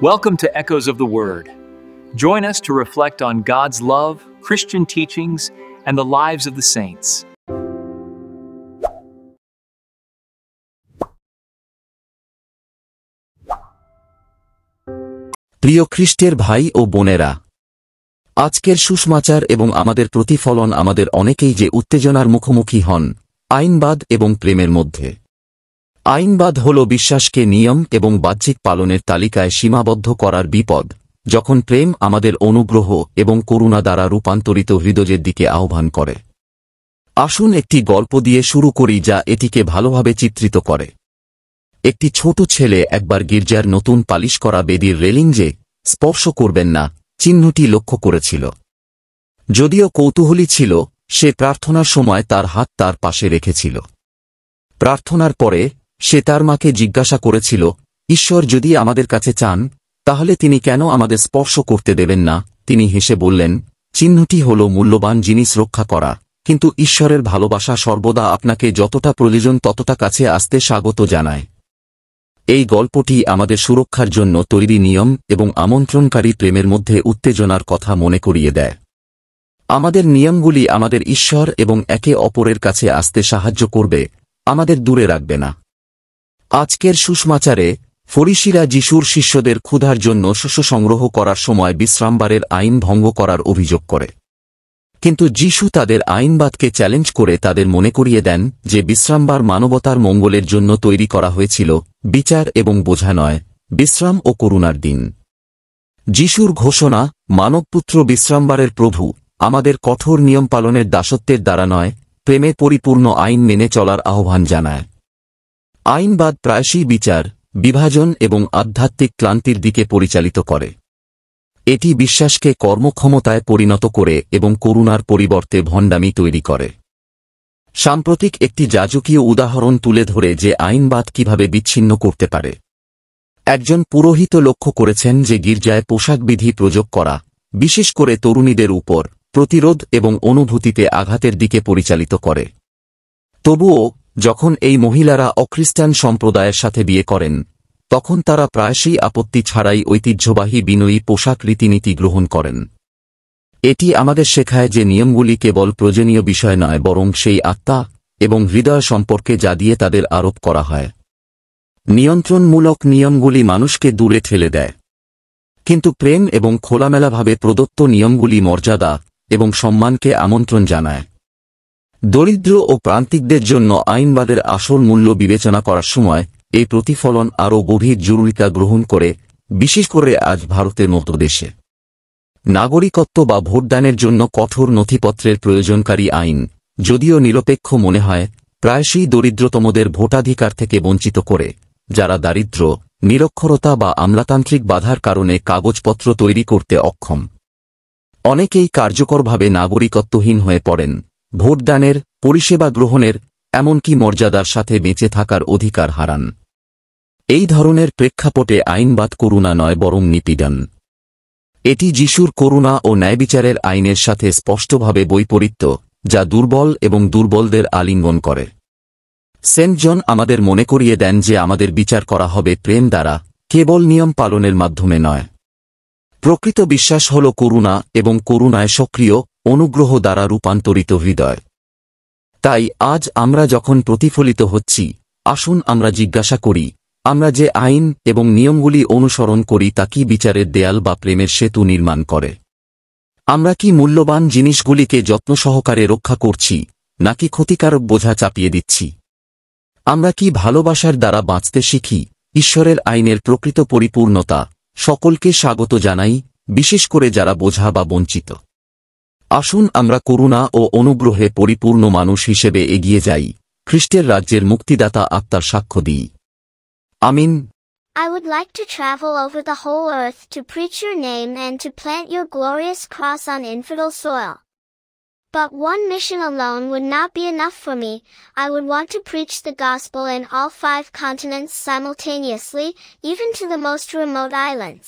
Welcome to Echoes of the Word. Join us to reflect on God's love, Christian teachings, and the lives of the saints. প্রিয় খ্রিস্টের ভাই ও বোনেরা, আজকের সুসমাচার এবং আমাদের প্রতিফলন আমাদের অনেকেই যে উত্তেজনার মুখোমুখি হন আইনবাদ এবং প্রেমের মধ্যে। আইনবাদ হল বিশ্বাসকে নিয়ম এবং বাহ্যিক পালনের তালিকায় সীমাবদ্ধ করার বিপদ, যখন প্রেম আমাদের অনুগ্রহ এবং করুণা দ্বারা রূপান্তরিত হৃদয়ের দিকে আহ্বান করে। আসুন একটি গল্প দিয়ে শুরু করি যা এটিকে ভালোভাবে চিত্রিত করে। একটি ছোট ছেলে একবার গির্জার নতুন পালিশ করা বেদির রেলিং যে স্পর্শ করবেন না চিহ্নটি লক্ষ্য করেছিল। যদিও কৌতূহলী ছিল, সে প্রার্থনার সময় তার হাত তার পাশে রেখেছিল। প্রার্থনার পরে সে তার মাকে জিজ্ঞাসা করেছিল, ঈশ্বর যদি আমাদের কাছে চান তাহলে তিনি কেন আমাদের স্পর্শ করতে দেবেন না? তিনি হেসে বললেন, চিহ্নটি হল মূল্যবান জিনিস রক্ষা করা, কিন্তু ঈশ্বরের ভালোবাসা সর্বদা আপনাকে যতটা প্রয়োজন ততটা কাছে আসতে স্বাগত জানায়। এই গল্পটি আমাদের সুরক্ষার জন্য তৈরি নিয়ম এবং আমন্ত্রণকারী প্রেমের মধ্যে উত্তেজনার কথা মনে করিয়ে দেয়। আমাদের নিয়মগুলি আমাদের ঈশ্বর এবং একে অপরের কাছে আসতে সাহায্য করবে, আমাদের দূরে রাখবে না। আজকের সুসমাচারে ফরিসিরা যিশুর শিষ্যদের ক্ষুধার জন্য শস্য সংগ্রহ করার সময় বিশ্রামবারের আইন ভঙ্গ করার অভিযোগ করে। কিন্তু যিশু তাদের আইনবাদকে চ্যালেঞ্জ করে তাদের মনে করিয়ে দেন যে বিশ্রামবার মানবতার মঙ্গলের জন্য তৈরি করা হয়েছিল, বিচার এবং বোঝা নয়, বিশ্রাম ও করুণার দিন। যিশুর ঘোষণা, মানবপুত্র বিশ্রামবারের প্রভু, আমাদের কঠোর নিয়ম পালনের দাসত্বের দ্বারা নয়, প্রেমে পরিপূর্ণ আইন মেনে চলার আহ্বান জানায়। আইনবাদ প্রায়শই বিচার, বিভাজন এবং আধ্যাত্মিক ক্লান্তির দিকে পরিচালিত করে। এটি বিশ্বাসকে কর্মক্ষমতায় পরিণত করে এবং করুণার পরিবর্তে ভণ্ডামি তৈরি করে। সাম্প্রতিক একটি যাজকীয় উদাহরণ তুলে ধরে যে আইনবাদ কিভাবে বিচ্ছিন্ন করতে পারে। একজন পুরোহিত লক্ষ্য করেছেন যে গির্জায় পোশাকবিধি প্রয়োগ করা, বিশেষ করে তরুণীদের উপর, প্রতিরোধ এবং অনুভূতিতে আঘাতের দিকে পরিচালিত করে। তবুও যখন এই মহিলারা অখ্রিস্টান সম্প্রদায়ের সাথে বিয়ে করেন, তখন তারা প্রায়শই আপত্তি ছাড়াই ঐতিহ্যবাহী বিনয়ী পোশাক রীতিনীতি গ্রহণ করেন। এটি আমাদের শেখায় যে নিয়মগুলি কেবল প্রয়োজনীয় বিষয় নয়, বরং সেই আত্মা এবং হৃদয় সম্পর্কে যা দিয়ে তাদের আরোপ করা হয়। নিয়ন্ত্রণমূলক নিয়মগুলি মানুষকে দূরে ঠেলে দেয়, কিন্তু প্রেম এবং খোলামেলাভাবে প্রদত্ত নিয়মগুলি মর্যাদা এবং সম্মানকে আমন্ত্রণ জানায়। দরিদ্র ও প্রান্তিকদের জন্য আইনবাদের আসল মূল্য বিবেচনা করার সময় এই প্রতিফলন আরও গভীর জরুরিতা গ্রহণ করে, বিশেষ করে আজ ভারতের মতো দেশে। নাগরিকত্ব বা ভোটদানের জন্য কঠোর নথিপত্রের প্রয়োজনকারী আইন, যদিও নিরপেক্ষ মনে হয়, প্রায়শই দরিদ্রতমদের ভোটাধিকার থেকে বঞ্চিত করে, যারা দারিদ্র্য, নিরক্ষরতা বা আমলাতান্ত্রিক বাধার কারণে কাগজপত্র তৈরি করতে অক্ষম। অনেকেই কার্যকরভাবে নাগরিকত্বহীন হয়ে পড়েন, ভোটদানের, পরিষেবা গ্রহণের, এমনকি মর্যাদার সাথে বেঁচে থাকার অধিকার হারান। এই ধরনের প্রেক্ষাপটে আইনবাদ করুণা নয়, বরং নিপীড়ন। এটি যিশুর করুণা ও ন্যায়বিচারের আইনের সাথে স্পষ্টভাবে বৈপরীত্য, যা দুর্বল এবং দুর্বলদের আলিঙ্গন করে। সেন্ট জন আমাদের মনে করিয়ে দেন যে আমাদের বিচার করা হবে প্রেম দ্বারা, কেবল নিয়ম পালনের মাধ্যমে নয়। প্রকৃত বিশ্বাস হল করুণা এবং করুণায় সক্রিয়, অনুগ্রহ দ্বারা রূপান্তরিত হৃদয়। তাই আজ আমরা যখন প্রতিফলিত হচ্ছি, আসুন আমরা জিজ্ঞাসা করি, আমরা যে আইন এবং নিয়মগুলি অনুসরণ করি তা কি বিচারের দেয়াল বা প্রেমের সেতু নির্মাণ করে? আমরা কি মূল্যবান জিনিসগুলিকে যত্ন সহকারে রক্ষা করছি, নাকি ক্ষতিকারক বোঝা চাপিয়ে দিচ্ছি? আমরা কি ভালোবাসার দ্বারা বাঁচতে শিখি? ঈশ্বরের আইনের প্রকৃত পরিপূর্ণতা সকলকে স্বাগত জানাই, বিশেষ করে যারা বোঝা বা বঞ্চিত। আসুন আমরা করুণা ও অনুগ্রহে পরিপূর্ণ মানুষ হিসেবে এগিয়ে যাই, খ্রিস্টের রাজ্যের মুক্তিদাতা আত্মার সাক্ষ্য দিই। আমিন। I would like to travel over the whole earth to preach your name and to plant your glorious cross on infidel soil. But one mission alone would not be enough for me. I would want to preach the gospel in all 5 continents simultaneously, even to the most remote islands.